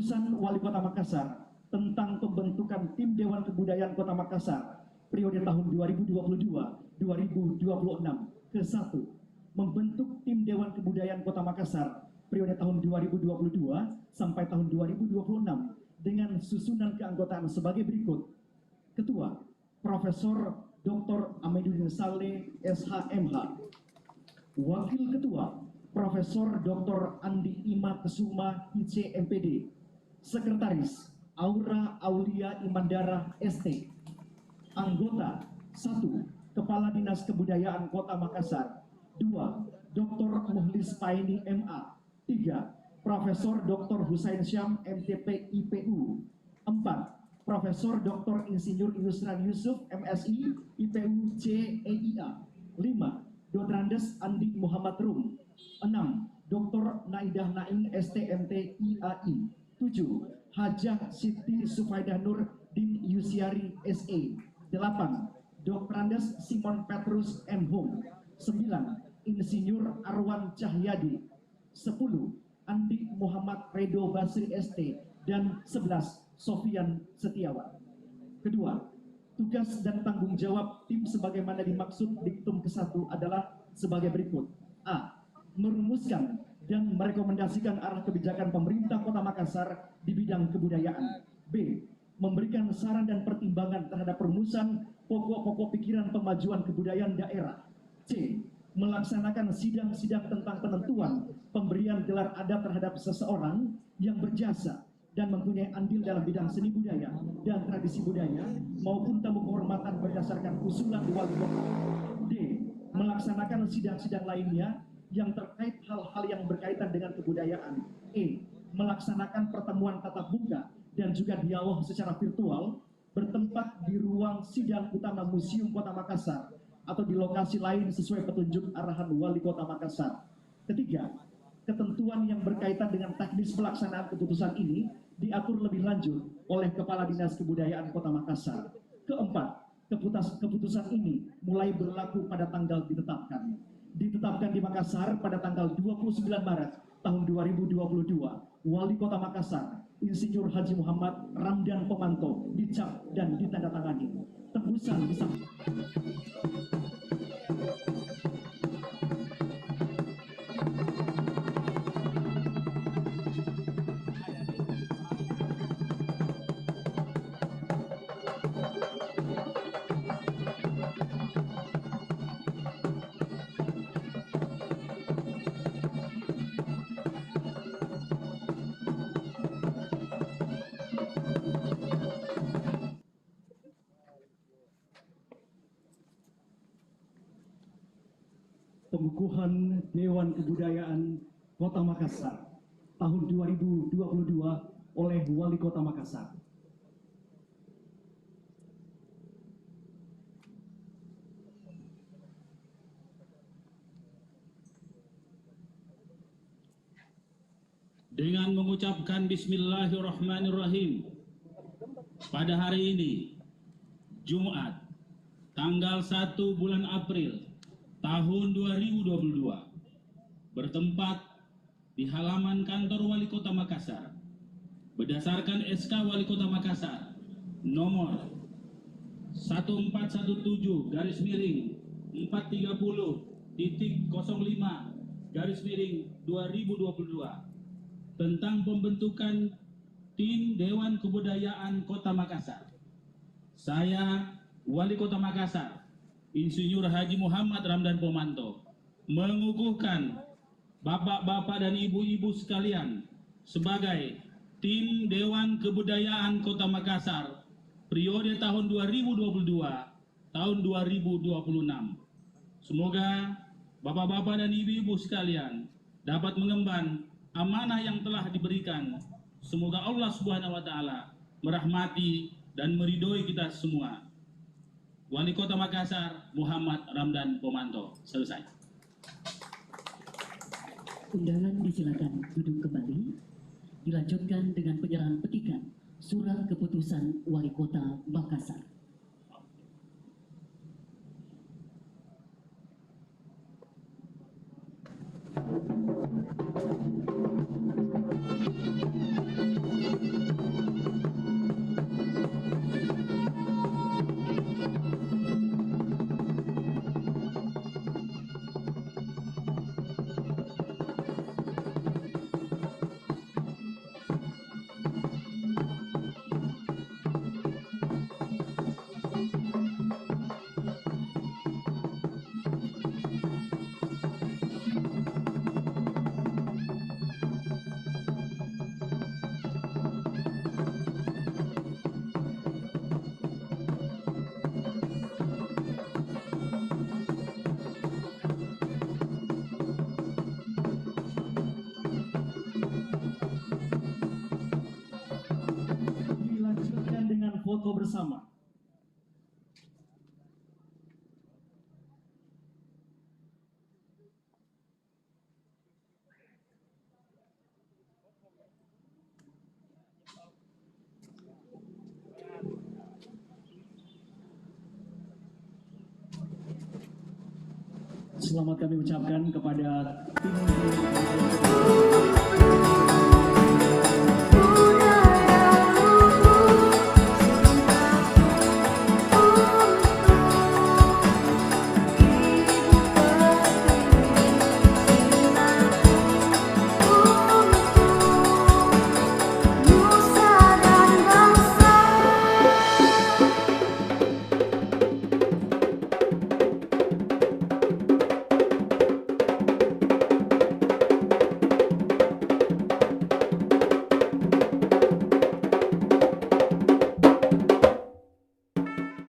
Keputusan Wali Kota Makassar tentang pembentukan Tim Dewan Kebudayaan Kota Makassar periode tahun 2022-2026 ke-1, membentuk Tim Dewan Kebudayaan Kota Makassar periode tahun 2022 sampai tahun 2026 dengan susunan keanggotaan sebagai berikut. Ketua, Profesor Dr. Amiduddin Saleh SHMH. Wakil Ketua, Profesor Dr. Andi Ima Kesuma IC MPD. Sekretaris, Aura Aulia Imandara ST. Anggota 1. Kepala Dinas Kebudayaan Kota Makassar. 2. Dr. Muhlis Paini MA. 3. Profesor Dr. Husain Syam MTP IPU. 4. Profesor Dr. Insinyur Yusran Yusuf MSI IPU CEIA. 5. Dotrandes Andi Muhammad Rum. 6. Dr. Naidah Naing STMT IAI. 7. Hajah Siti Sufaidah Nur Din Yusiari SE. 8. Dotrandes Simon Petrus M. Hum. 9. Insinyur Arwan Cahyadi. 10. Andi Muhammad Redo Basri ST. Dan 11. Sofian Setiawan. Kedua, tugas dan tanggung jawab tim sebagaimana dimaksud diktum ke-1 adalah sebagai berikut. A. Merumuskan dan merekomendasikan arah kebijakan pemerintah Kota Makassar di bidang kebudayaan. B. Memberikan saran dan pertimbangan terhadap perumusan pokok-pokok pikiran pemajuan kebudayaan daerah. C. Melaksanakan sidang-sidang tentang penentuan pemberian gelar adat terhadap seseorang yang berjasa dan mempunyai andil dalam bidang seni budaya dan tradisi budaya maupun tamu kehormatan berdasarkan usulan wali kota. D. Melaksanakan sidang-sidang lainnya yang terkait hal-hal yang berkaitan dengan kebudayaan. E. Melaksanakan pertemuan tatap muka dan juga dialog secara virtual bertempat di ruang sidang utama Museum Kota Makassar atau di lokasi lain sesuai petunjuk arahan Wali Kota Makassar. Ketiga, ketentuan yang berkaitan dengan teknis pelaksanaan keputusan ini diatur lebih lanjut oleh Kepala Dinas Kebudayaan Kota Makassar. Keempat, keputusan ini mulai berlaku pada tanggal ditetapkan. Ditetapkan di Makassar pada tanggal 29 Maret tahun 2022. Wali Kota Makassar, Insinyur Haji Muhammad Ramdan Pomanto, dicap dan ditandatangani. Tembusan bisa. Pengukuhan Dewan Kebudayaan Kota Makassar tahun 2022 oleh Wali Kota Makassar. Dengan mengucapkan Bismillahirrahmanirrahim, pada hari ini, Jumat, tanggal 1 bulan April tahun 2022, bertempat di halaman kantor Wali Kota Makassar, berdasarkan SK Wali Kota Makassar nomor 1430.005/2022 tentang pembentukan Tim Dewan Kebudayaan Kota Makassar. Saya, Wali Kota Makassar, Insinyur Haji Muhammad Ramdan Pomanto, mengukuhkan bapak-bapak dan ibu-ibu sekalian sebagai Tim Dewan Kebudayaan Kota Makassar periode tahun 2022 tahun 2026. Semoga bapak-bapak dan ibu-ibu sekalian dapat mengemban amanah yang telah diberikan. Semoga Allah Subhanahu wa taala merahmati dan meridhoi kita semua. Wali Kota Makassar Muhammad Ramdan Pomanto. Selesai. Undangan disilakan duduk kembali. Dilanjutkan dengan penyerahan petikan surat keputusan Wali Kota Makassar. bersama. Selamat kami ucapkan kepada tim